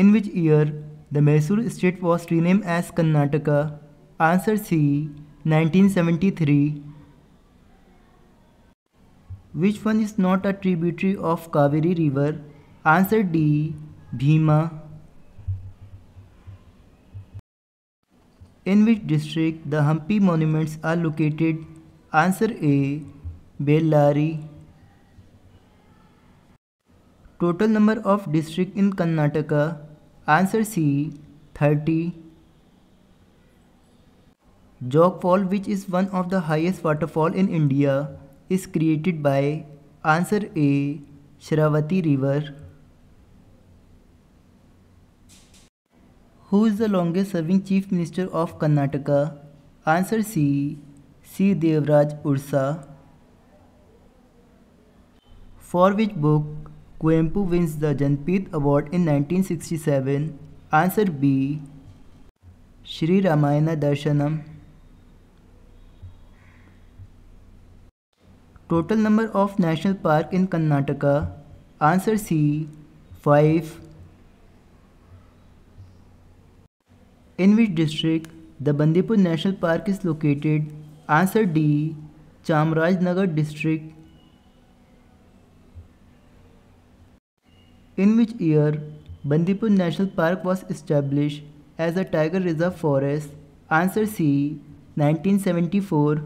In which year the Mysore state was renamed as Karnataka? Answer C. 1973. Which one is not a tributary of Kaveri river? Answer D. Bhima. In which district the Hampi monuments are located? Answer A. Bellary. Total number of districts in Karnataka? Answer C. 30. Jog Fall, which is one of the highest waterfall in India, is created by? Answer A. Shravati River. Who is the longest serving Chief Minister of Karnataka? Answer C. C. Devraj Ursa. For which book Kuvempu wins the Jnanpith Award in 1967? Answer B. Shri Ramayana Darshanam. Total number of national parks in Karnataka? Answer C. 5. In which district the Bandipur National Park is located? Answer D. Chamarajnagar district. In which year Bandipur National Park was established as a tiger reserve forest? Answer C. 1974.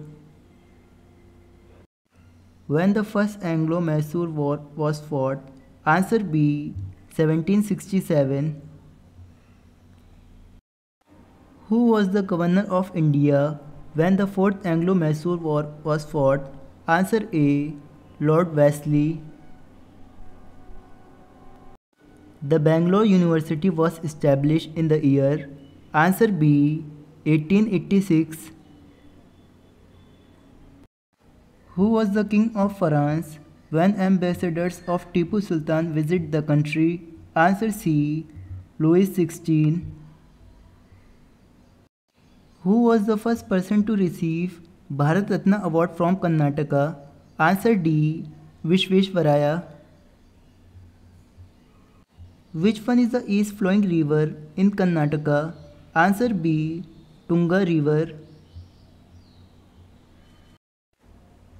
When the first Anglo-Mysore War was fought? Answer B. 1767. Who was the governor of India when the Fourth Anglo-Mysore War was fought? Answer A. Lord Wellesley. The Bangalore University was established in the year? Answer B. 1886. Who was the King of France when ambassadors of Tipu Sultan visited the country? Answer C. Louis XVI. Who was the first person to receive Bharat Ratna Award from Karnataka? Answer D. Vishveshwaraya. Which one is the east flowing river in Karnataka? Answer B. Tunga River.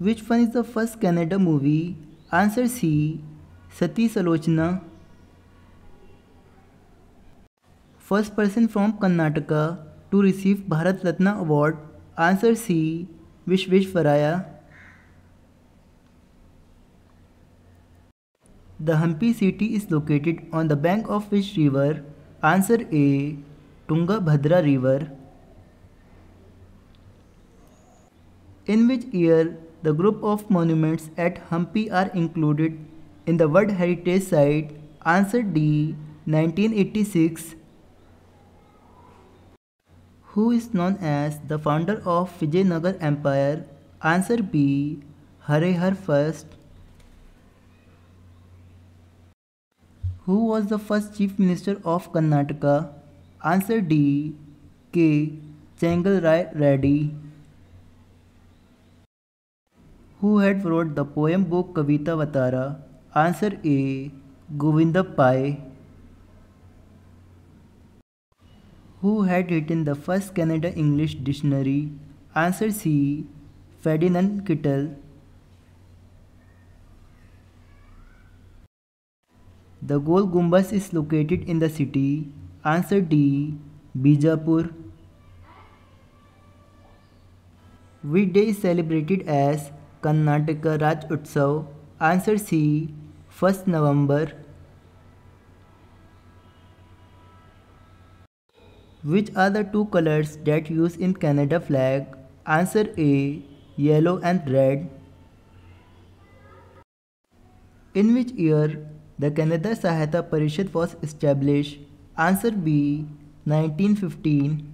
Which one is the first Kannada movie? Answer C. Sati Salochana. First person from Karnataka to receive Bharat Ratna Award? Answer C. Vishveshwaraya. The Hampi city is located on the bank of which river? Answer A. Tungabhadra River. In which year the group of monuments at Hampi are included in the World Heritage Site? Answer D. 1986. Who is known as the founder of Vijayanagar Empire? Answer B. Harihar I. Who was the first Chief Minister of Karnataka? Answer D. K. Chengalrai Reddy. Who had wrote the poem book Kavita Vatara? Answer A. Govinda Pai. Who had written the first Kannada English dictionary? Answer C. Ferdinand Kittel. The Gol Gumbaz is located in the city? Answer D. Bijapur. Which day is celebrated as Karnataka Raj Utsav? Answer C. 1st November. Which are the two colors that used in Canada flag? Answer A. Yellow and red. In which year the Kannada Sahayata Parishad was established? Answer B. 1915.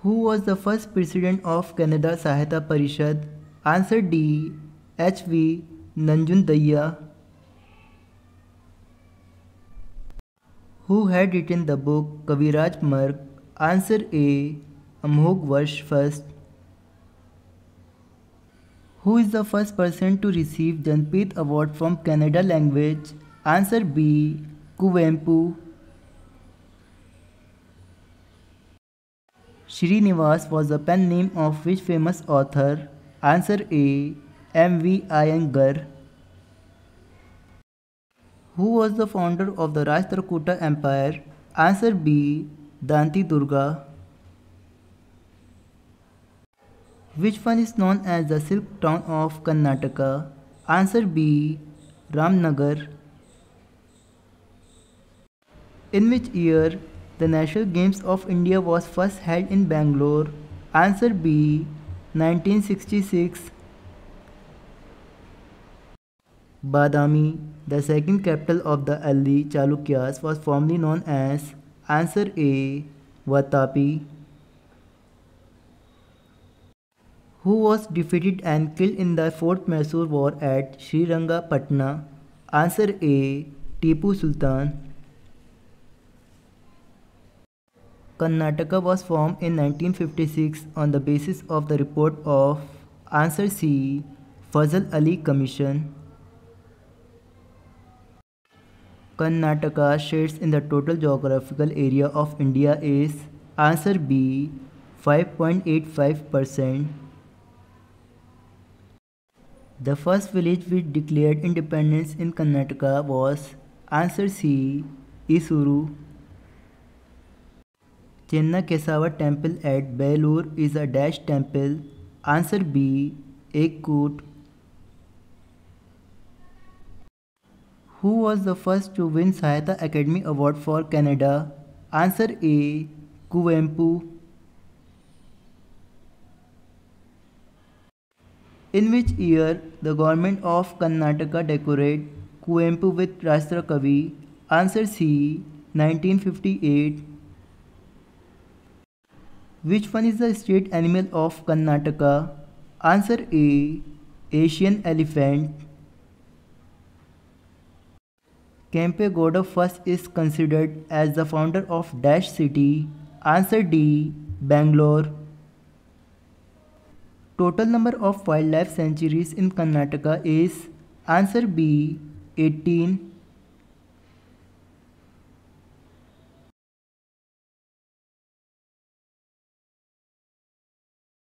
Who was the first president of Kannada Sahayata Parishad? Answer D. H.V. Nanjundayya. Who had written the book Kaviraj Marg? Answer A. Amhog Varsh first. Who is the first person to receive Jnanpith Award from Kannada language? Answer B. Kuvempu. Srinivas was the pen name of which famous author? Answer A. M.V. Iyengar. Who was the founder of the Rashtrakuta Empire? Answer B. Danti Durga. Which one is known as the Silk Town of Karnataka? Answer B. Ramnagar. In which year the National Games of India was first held in Bangalore? Answer B. 1966. Badami, the second capital of the early Chalukyas, was formerly known as. Answer A. Vatapi. Who was defeated and killed in the Fourth Mysore War at Srirangapatna? Answer A. Tipu Sultan. Karnataka was formed in 1956 on the basis of the report of. Answer C. Fazal Ali Commission. Karnataka shares in the total geographical area of India is. Answer B. 5.85%. The first village which declared independence in Karnataka was. Answer C. Isuru. Chennakesava temple at Belur is a dash temple. Answer B. Ekkut. Who was the first to win Sahayata Academy Award for Canada? Answer A. Kuvempu. In which year the government of Karnataka decorated Kuvempu with Rashtrakavi? Answer C. 1958. Which one is the state animal of Karnataka? Answer A. Asian elephant. Kempe Gowda first is considered as the founder of dash city. Answer D. Bangalore. Total number of wildlife sanctuaries in Karnataka is. Answer B. 18.